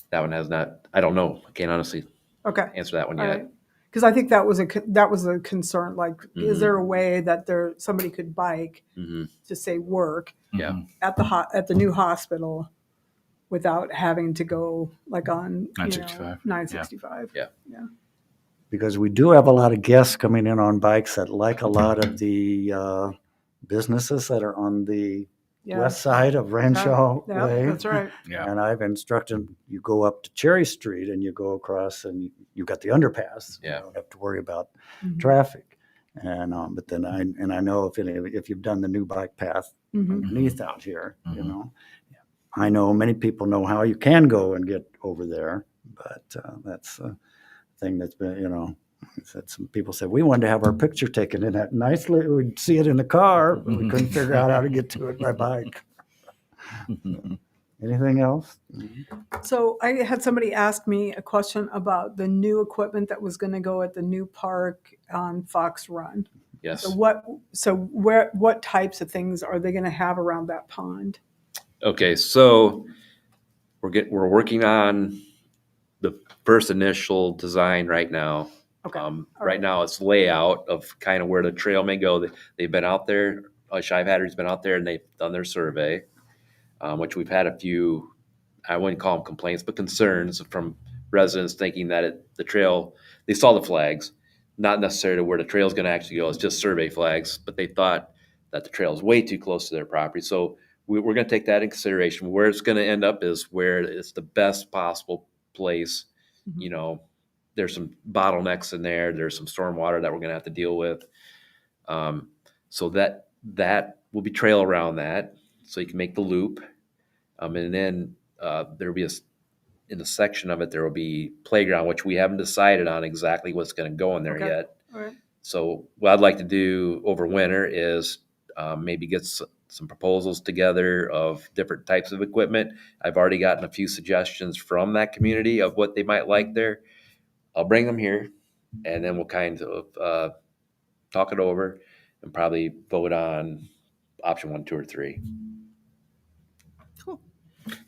Speaker 5: That one has not. I don't know. I can't honestly
Speaker 3: Okay.
Speaker 5: answer that one
Speaker 3: All
Speaker 5: yet.
Speaker 3: right. Because I think that was a concern. Like, is
Speaker 5: Mhm.
Speaker 3: there a way that somebody could bike
Speaker 5: Hmm.
Speaker 3: to say work
Speaker 5: Yeah.
Speaker 4: Mhm.
Speaker 3: at the new hospital without having to go like on
Speaker 4: 965.
Speaker 3: 965?
Speaker 5: Yeah.
Speaker 1: Because we do have a lot of guests coming in on bikes that like a lot of the businesses that are on the
Speaker 3: Yeah.
Speaker 1: west side of Renshaw
Speaker 3: Yeah,
Speaker 1: Way.
Speaker 3: that's right.
Speaker 4: Yeah.
Speaker 1: And I've instructed you go up to Cherry Street and you go across and you got the underpass.
Speaker 5: Yeah.
Speaker 1: You don't have to worry about
Speaker 3: Mhm.
Speaker 1: traffic. And but then I know if you've done the new bike path
Speaker 3: Mhm.
Speaker 1: underneath out here, you
Speaker 4: Mhm.
Speaker 1: know, I know many people know how you can go and get over there, but that's a thing that's been, that some people said we wanted to have our picture taken in that nicely. We'd see it in the car, but we couldn't figure out how to get to it by bike. Anything else?
Speaker 3: So I had somebody ask me a question about the new equipment that was going to go at the new park on Fox Run.
Speaker 5: Yes.
Speaker 3: What types of things are they going to have around that pond?
Speaker 5: Okay, so we're working on the first initial design right now.
Speaker 3: Okay. All
Speaker 5: Right
Speaker 3: right.
Speaker 5: now, it's layout of kind of where the trail may go. They've been out there. Shive Hatter's been out there and they've done their survey, which we've had a few. I wouldn't call them complaints, but concerns from residents thinking that the trail. They saw the flags, not necessarily where the trail is going to actually go. It's just survey flags, but they thought that the trail is way too close to their property. So we're going to take that in consideration. Where it's going to end up is where it's the best possible place.
Speaker 3: Mhm.
Speaker 5: You know, there's some bottlenecks in there. There's some storm water that we're going to have to deal with. So that will be trail around that, so you can make the loop. And then there'll be in a section of it, there will be playground, which we haven't decided on exactly what's going to go in there
Speaker 3: Okay.
Speaker 5: yet.
Speaker 3: All right.
Speaker 5: So what I'd like to do over winter is maybe get some proposals together of different types of equipment. I've already gotten a few suggestions from that community of what they might like there. I'll bring them here, and then we'll kind of talk it over and probably vote on option 1, 2, or 3.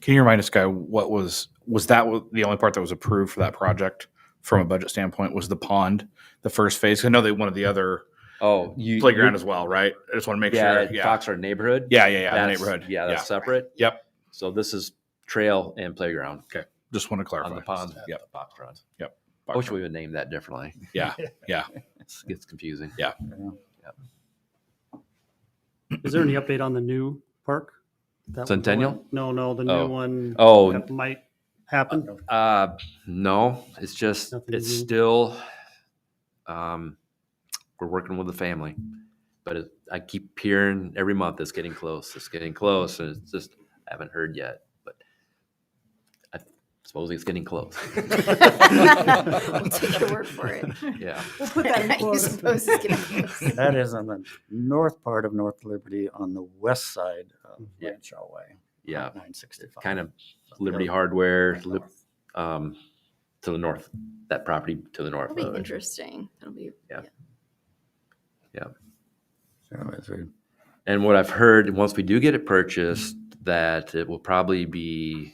Speaker 4: Can you remind us, Guy, what was that the only part that was approved for that project from a budget standpoint was the pond, the first phase? I know they wanted the other
Speaker 5: Oh,
Speaker 4: playground as well, right? I just want to make
Speaker 5: yeah,
Speaker 4: sure. Yeah.
Speaker 5: Foxford neighborhood.
Speaker 4: Yeah. The
Speaker 5: That's-
Speaker 4: neighborhood.
Speaker 5: Yeah, that's separate.
Speaker 4: Yep.
Speaker 5: So this is trail and playground
Speaker 4: Okay. Just want to clarify.
Speaker 5: on the pond.
Speaker 4: Yep.
Speaker 5: Foxtrot.
Speaker 4: Yep.
Speaker 5: I wish we would name that differently.
Speaker 4: Yeah. Yeah.
Speaker 5: It gets confusing.
Speaker 4: Yeah.
Speaker 7: Is there any update on the new park? That we're
Speaker 5: Centennial?
Speaker 7: going- No, the new
Speaker 5: Oh.
Speaker 7: one
Speaker 5: Oh,
Speaker 7: that might happen.
Speaker 5: no, it's just,
Speaker 7: Nothing
Speaker 5: it's
Speaker 7: new.
Speaker 5: still, we're working with the family, but I keep hearing every month it's getting close. It's getting close. And it's just, I haven't heard yet, but I suppose it's getting close.
Speaker 2: We'll take your word for it.
Speaker 5: Yeah.
Speaker 3: We'll put that in
Speaker 2: You
Speaker 3: quotes.
Speaker 2: suppose it's getting close.
Speaker 1: That is on the north part of North Liberty on the west side of
Speaker 5: Yeah.
Speaker 1: Rancho Way.
Speaker 5: Yeah.
Speaker 1: 965.
Speaker 5: Kind of Liberty Hardware, to the north, that property to the north
Speaker 2: That'll
Speaker 5: of
Speaker 2: be
Speaker 5: it.
Speaker 2: interesting. That'll be
Speaker 1: So it's a-
Speaker 5: And what I've heard, once we do get it purchased, that it will probably be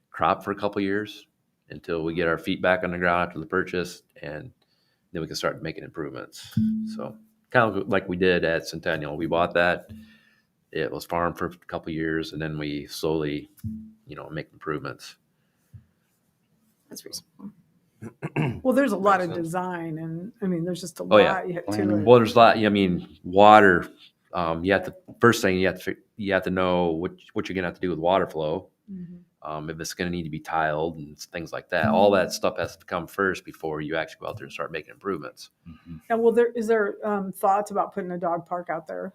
Speaker 5: cropped for a couple years until we get our feet back on the ground after the purchase, and then we can start making improvements. So kind of like we did at Centennial. We bought that. It was farmed for a couple years, and then we slowly, make improvements.
Speaker 2: that's reasonable.
Speaker 3: Well, there's a lot of
Speaker 6: Makes sense.
Speaker 3: design, and I mean, there's just a
Speaker 5: Oh, yeah.
Speaker 3: lot yet to
Speaker 1: Planning.
Speaker 3: it.
Speaker 5: Well, there's a lot. I mean, water. You have to first thing you have to know what you're gonna have to do with water flow.
Speaker 3: Mhm.
Speaker 5: If it's going to need to be tiled and things like that. All that stuff has to come first before you actually go out there and start making improvements.
Speaker 3: And is there thoughts about putting a dog park out there?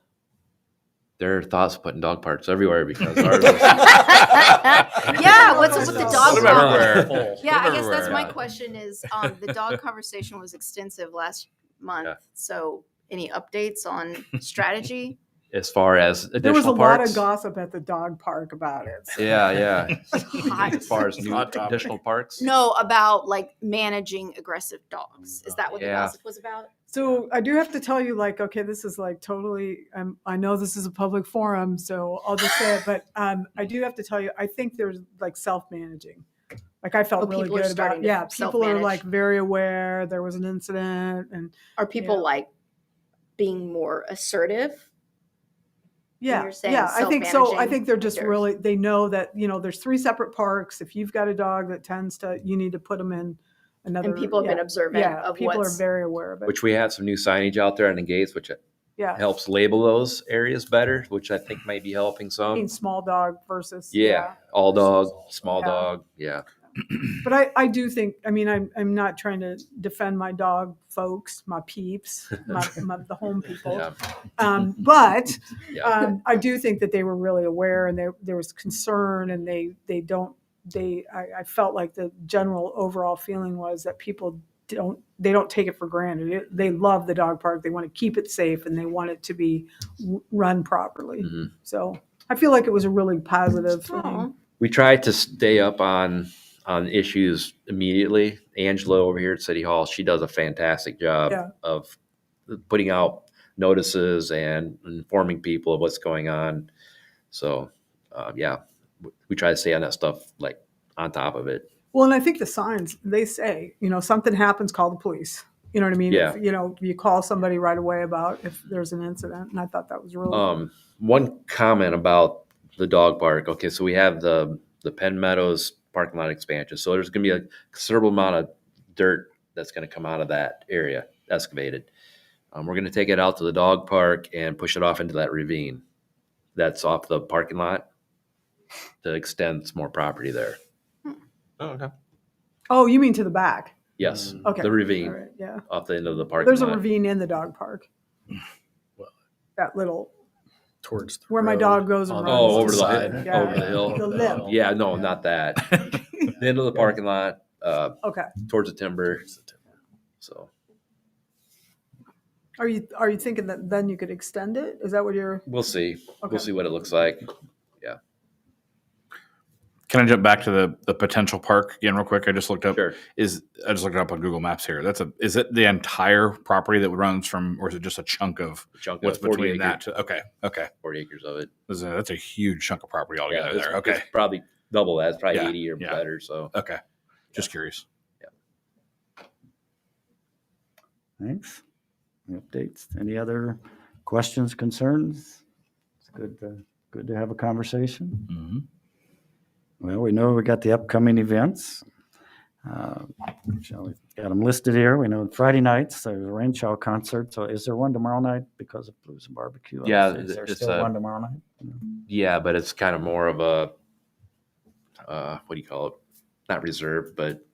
Speaker 5: There are thoughts of putting dog parks everywhere because ours is,
Speaker 2: Yeah, what's up with the dog
Speaker 4: Put 'em
Speaker 2: park?
Speaker 4: everywhere.
Speaker 2: Yeah,
Speaker 4: Put 'em
Speaker 2: I guess that's my
Speaker 4: everywhere.
Speaker 2: question is, the dog conversation was extensive last month.
Speaker 5: Yeah.
Speaker 2: So any updates on strategy?
Speaker 5: as far as additional
Speaker 3: There was a
Speaker 5: parks.
Speaker 3: lot of gossip at the dog park about it. So.
Speaker 5: Yeah.
Speaker 2: Hot.
Speaker 5: As far as new
Speaker 4: Hot topic.
Speaker 5: additional parks.
Speaker 2: No, about like managing aggressive dogs. Is that what the
Speaker 5: Yeah.
Speaker 2: gossip was about?
Speaker 3: So I do have to tell you, like, okay, this is like totally. I know this is a public forum, so I'll just say it. But I do have to tell you, I think there's like self-managing. Like I felt
Speaker 2: Oh,
Speaker 3: really
Speaker 2: people are
Speaker 3: good about.
Speaker 2: starting to
Speaker 3: Yeah, people are
Speaker 2: self-manage.
Speaker 3: like very aware. There was an incident, and
Speaker 2: Are people
Speaker 3: Yeah.
Speaker 2: like being more assertive?
Speaker 3: yeah,
Speaker 2: you're saying
Speaker 3: yeah, I think so. I
Speaker 2: self-managing
Speaker 3: think they're just
Speaker 2: there's-
Speaker 3: really. They know that there's 3 separate parks. If you've got a dog that tends to, you need to put them in another.
Speaker 2: And people have been observant
Speaker 3: Yeah,
Speaker 2: of
Speaker 3: people
Speaker 2: what's
Speaker 3: are very aware of it.
Speaker 5: Which we have some new signage out there on the gates, which
Speaker 3: yeah,
Speaker 5: helps label those areas better, which I think might be helping
Speaker 3: I mean,
Speaker 5: some.
Speaker 3: small dog versus
Speaker 5: Yeah, all dog, small
Speaker 3: Yeah.
Speaker 5: dog. Yeah.
Speaker 3: But I do think, I mean, I'm not trying to defend my dog folks, my peeps, the home people.
Speaker 5: Yeah.
Speaker 3: But
Speaker 5: Yeah.
Speaker 3: I do think that they were really aware, and there was concern, and I felt like the general overall feeling was that people don't take it for granted. They love the dog park. They want to keep it safe, and they want it to be run properly.
Speaker 5: Mhm.
Speaker 3: So I feel like it was a really positive thing.
Speaker 2: Aw.
Speaker 5: We try to stay up on issues immediately. Angela over here at City Hall, she does a fantastic job
Speaker 3: Yeah.
Speaker 5: of putting out notices and informing people of what's going on. So, we try to stay on that stuff, like on top of it.
Speaker 3: Well, and I think the signs, they say, something happens, call the police. You know what I mean?
Speaker 5: Yeah.
Speaker 3: If, you call somebody right away about if there's an incident. And I thought that was really
Speaker 5: One comment about the dog park. Okay, so we have the Penn Meadows parking lot expansion. So there's going to be a considerable amount of dirt that's going to come out of that area, excavated. We're going to take it out to the dog park and push it off into that ravine that's off the parking lot to extend some more property there.
Speaker 6: Oh, okay.
Speaker 3: Oh, you mean to the back?
Speaker 5: Yes,
Speaker 3: Okay.
Speaker 5: the ravine
Speaker 3: All right, yeah.
Speaker 5: off the end of the parking
Speaker 3: There's a
Speaker 5: lot.
Speaker 3: ravine in the dog park.
Speaker 1: Well,
Speaker 3: That little,
Speaker 1: towards the
Speaker 3: where my
Speaker 1: road
Speaker 3: dog goes and
Speaker 1: on
Speaker 3: runs.
Speaker 1: the
Speaker 5: Oh, over the
Speaker 1: side.
Speaker 5: hill.
Speaker 3: Yeah.
Speaker 5: Over the hill.
Speaker 3: The lip.
Speaker 5: Yeah, no, not that. The end of the parking lot,
Speaker 3: Okay.
Speaker 5: towards the timber. So
Speaker 3: Are you thinking that then you could extend it? Is that what you're?
Speaker 5: we'll see.
Speaker 3: Okay.
Speaker 5: We'll see what it looks like.
Speaker 4: Can I jump back to the potential park again real quick? I just looked up.
Speaker 5: Sure.
Speaker 4: I just looked it up on Google Maps here. Is it the entire property that runs from, or is it just a chunk of
Speaker 5: Chunk
Speaker 4: what's
Speaker 5: of 40
Speaker 4: between
Speaker 5: acres,
Speaker 4: that? Okay.
Speaker 5: 40 acres of it.
Speaker 4: That's a huge chunk of property altogether
Speaker 5: it's,
Speaker 4: there. Okay.
Speaker 5: it's probably double that. It's probably
Speaker 4: Yeah,
Speaker 5: 80 or
Speaker 4: yeah.
Speaker 5: better. So
Speaker 4: Okay. Just curious.
Speaker 1: Thanks. Any updates? Any other questions, concerns? It's good to have a conversation.
Speaker 4: Mm-hmm.
Speaker 1: Well, we know we got the upcoming events. Shall we got them listed here? We know Friday nights there's a rain shower concert. So is there one tomorrow night because of Blues and Barbecue?
Speaker 5: Yeah,
Speaker 1: is there
Speaker 5: it's
Speaker 1: still one tomorrow night?
Speaker 5: yeah, but it's kind of more of a what do you call it? Not reserved, but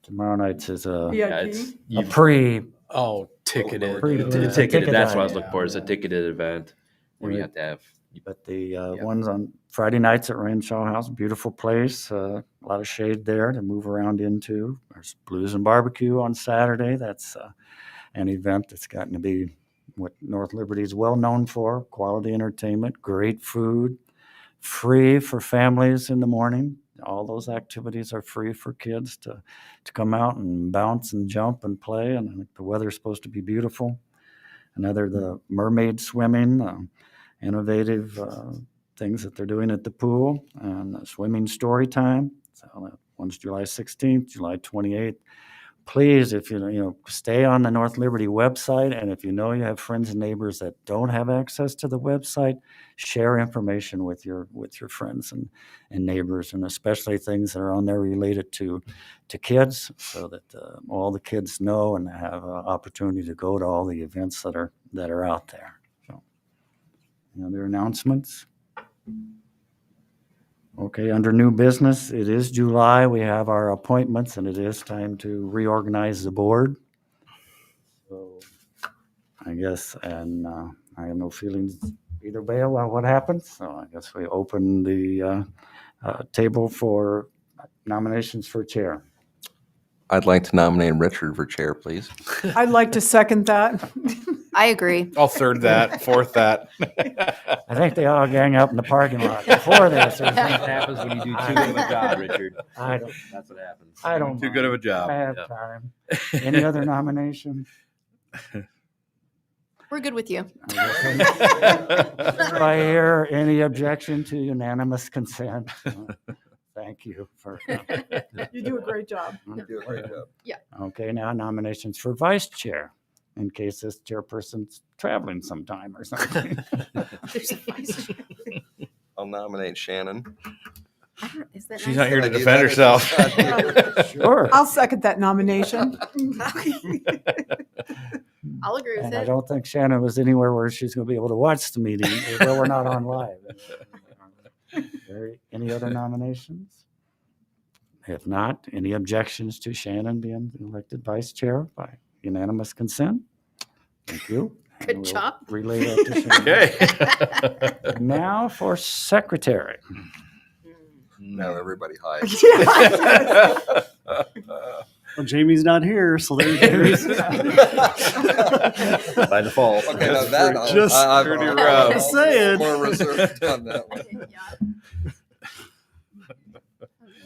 Speaker 1: Tomorrow night is a
Speaker 3: VIP.
Speaker 5: it's
Speaker 1: pre.
Speaker 8: Oh, ticketed.
Speaker 1: It's a
Speaker 5: ticketed.
Speaker 1: ticketed
Speaker 5: That's what I was
Speaker 1: event.
Speaker 5: looking for. It's a ticketed event where you have to have.
Speaker 1: But the ones on Friday nights at Renshaw House, beautiful place, a lot of shade there to move around into. There's Blues and Barbecue on Saturday. That's an event that's gotten to be what North Liberty is well known for, quality entertainment, great food, free for families in the morning. All those activities are free for kids to come out and bounce and jump and play. And I think the weather's supposed to be beautiful. Another, the mermaid swimming, innovative things that they're doing at the pool, and swimming story time. So that one's July 16th, July 28th. Please, if you stay on the North Liberty website, and if you know you have friends and neighbors that don't have access to the website, share information with your friends and neighbors, and especially things that are on there related to kids, so that all the kids know and have an opportunity to go to all the events that are out there. So, any other announcements? Okay, under new business, it is July. We have our appointments, and it is time to reorganize the board. So I guess, and I have no feelings either way about what happens. So I guess we open the table for nominations for chair.
Speaker 6: I'd like to nominate Richard for chair, please.
Speaker 3: I'd like to second that.
Speaker 2: I agree.
Speaker 4: I'll third that, fourth that.
Speaker 1: I think they all gang up in the parking lot before this.
Speaker 5: What happens when you do too good of a job, Richard?
Speaker 1: I don't.
Speaker 5: That's what happens.
Speaker 1: I don't.
Speaker 4: Too good of a job.
Speaker 1: I have
Speaker 5: Yeah.
Speaker 1: time. Any other nominations?
Speaker 2: We're good with you.
Speaker 1: Do I hear any objection to unanimous consent? Thank you for.
Speaker 3: You do a great job.
Speaker 6: You do a great job.
Speaker 1: Okay, now nominations for vice chair, in case this chairperson's traveling sometime or something.
Speaker 2: There's a vice chair.
Speaker 6: I'll nominate Shannon.
Speaker 2: Is that
Speaker 4: She's
Speaker 2: nice?
Speaker 4: not here to
Speaker 6: Like,
Speaker 4: defend herself.
Speaker 1: Sure.
Speaker 3: I'll second that nomination.
Speaker 2: I'll agree with
Speaker 1: And I
Speaker 2: it.
Speaker 1: don't think Shannon was anywhere where she's going to be able to watch the meeting, where we're not on live. Any other nominations? If not, any objections to Shannon being elected vice chair by unanimous consent? Thank you. And
Speaker 2: Good
Speaker 1: we'll
Speaker 2: job.
Speaker 1: Relay that to Shannon.
Speaker 4: Okay.
Speaker 1: Now for secretary.
Speaker 6: Now everybody hide.
Speaker 7: Well, Jamie's not here, so there's Jamie's.
Speaker 5: By default.
Speaker 6: Okay, now that
Speaker 7: Just
Speaker 4: dirty
Speaker 6: I'm
Speaker 4: Rob.
Speaker 7: saying.
Speaker 6: more reserved on that one.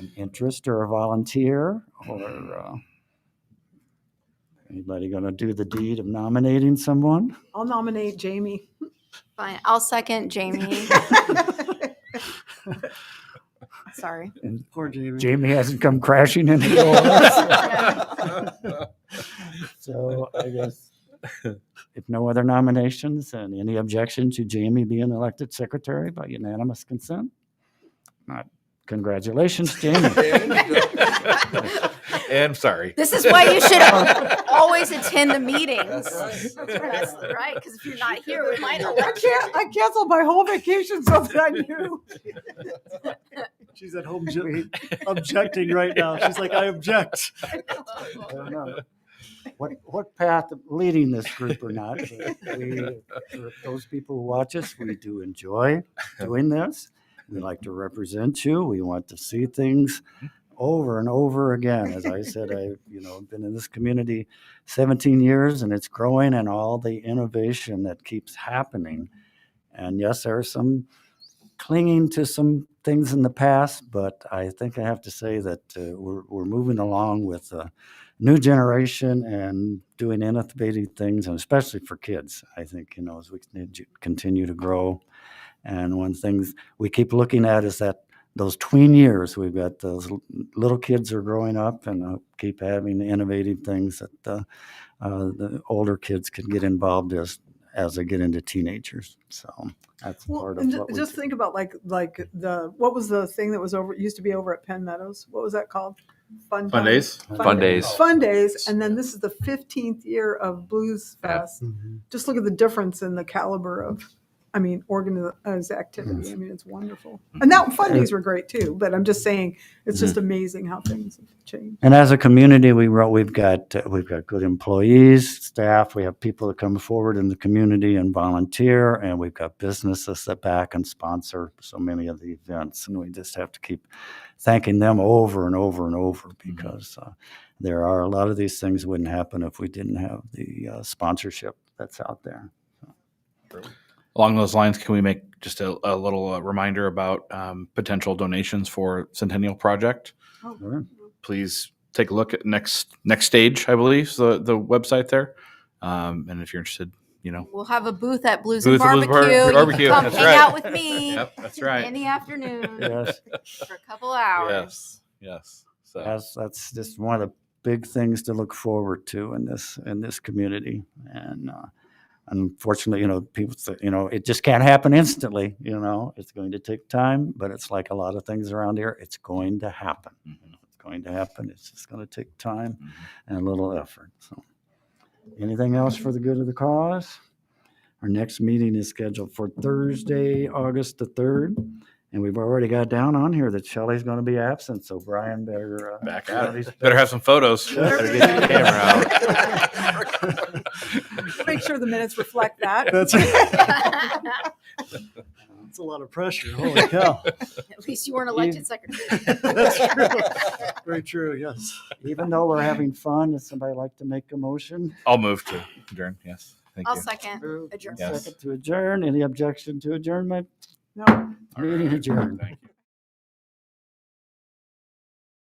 Speaker 1: An interest or a volunteer, or anybody going to do the deed of nominating someone?
Speaker 3: I'll nominate Jamie.
Speaker 2: Fine. I'll second Jamie. Sorry.
Speaker 1: And
Speaker 7: Poor Jamie.
Speaker 1: Jamie hasn't come crashing into doors. So I guess if no other nominations and any objection to Jamie being elected secretary by unanimous consent? Not. Congratulations, Jamie.
Speaker 4: And sorry.
Speaker 2: This is why you should always attend the meetings.
Speaker 6: That's right.
Speaker 2: That's right, because if you're not here, we might
Speaker 3: I
Speaker 2: elect you.
Speaker 3: can't. I canceled my whole vacation so that I knew.
Speaker 7: She's at home objecting right now. She's like, I object.
Speaker 1: I don't know what path leading this group or not. But for those people who watch us, we do enjoy doing this. We like to represent you. We want to see things over and over again. As I said, I've been in this community 17 years, and it's growing, and all the innovation that keeps happening. And yes, there are some clinging to some things in the past, but I think I have to say that we're moving along with a new generation and doing innovative things, and especially for kids. I think, as we continue to grow, and one things we keep looking at is that those tween years, we've got those little kids are growing up, and keep having innovative things that the older kids can get involved as they get into teenagers. So that's part of
Speaker 3: and
Speaker 1: what we
Speaker 3: just
Speaker 1: do.
Speaker 3: think about what was the thing that was used to be over at Penn Meadows? What was that called?
Speaker 4: Fun
Speaker 3: Time?
Speaker 4: days.
Speaker 5: Fun days.
Speaker 3: Fun days, and then this is the 15th year of Blues Fest.
Speaker 1: Mhm.
Speaker 3: Just look at the difference in the caliber of, organized activity.
Speaker 1: Yes.
Speaker 3: It's wonderful. And that Fun Days were great too. But I'm just saying, it's just amazing how things have changed.
Speaker 1: And as a community, we've got good employees, staff. We have people that come forward in the community and volunteer, and we've got businesses that back and sponsor so many of the events. And we just have to keep thanking them over and over and over, because there are a lot of these things wouldn't happen if we didn't have the sponsorship that's out there.
Speaker 4: Along those lines, can we make just a little reminder about potential donations for Centennial Project?
Speaker 1: Sure.
Speaker 4: Please take a look at next stage, I believe, is the website there. And if you're interested,
Speaker 2: We'll have a booth at Blues
Speaker 4: Booth
Speaker 2: and
Speaker 4: at Blues
Speaker 2: Barbecue.
Speaker 4: Barbecue,
Speaker 2: You can come
Speaker 4: that's
Speaker 2: hang
Speaker 4: right.
Speaker 2: out with me.
Speaker 4: Yep, that's right.
Speaker 2: Any afternoon
Speaker 1: Yes.
Speaker 2: for a couple hours.
Speaker 4: Yes. So
Speaker 1: That's just one of the big things to look forward to in this community. And unfortunately, people say, it just can't happen instantly. It's going to take time, but it's like a lot of things around here. It's going to happen. It's going to happen. It's just going to take time and a little effort. So, anything else for the good of the cause? Our next meeting is scheduled for Thursday, August the 3rd. And we've already got down on here that Shelley's going to be absent. So Brian better
Speaker 4: back at it. Better have some photos.
Speaker 5: Better get your camera out.
Speaker 3: Make sure the minutes reflect that.
Speaker 7: That's a lot of pressure. Holy cow.
Speaker 2: At least you weren't elected secretary.
Speaker 7: That's true. Very true. Yes.
Speaker 1: Even though we're having fun, does somebody like to make a motion?
Speaker 4: I'll move to adjourn. Yes. Thank
Speaker 2: I'll
Speaker 4: you.
Speaker 2: second. Adjourn.
Speaker 4: Yes.
Speaker 1: Second to adjourn. Any objection to adjournment?
Speaker 3: No.
Speaker 1: Meeting adjourned.
Speaker 4: Thank you.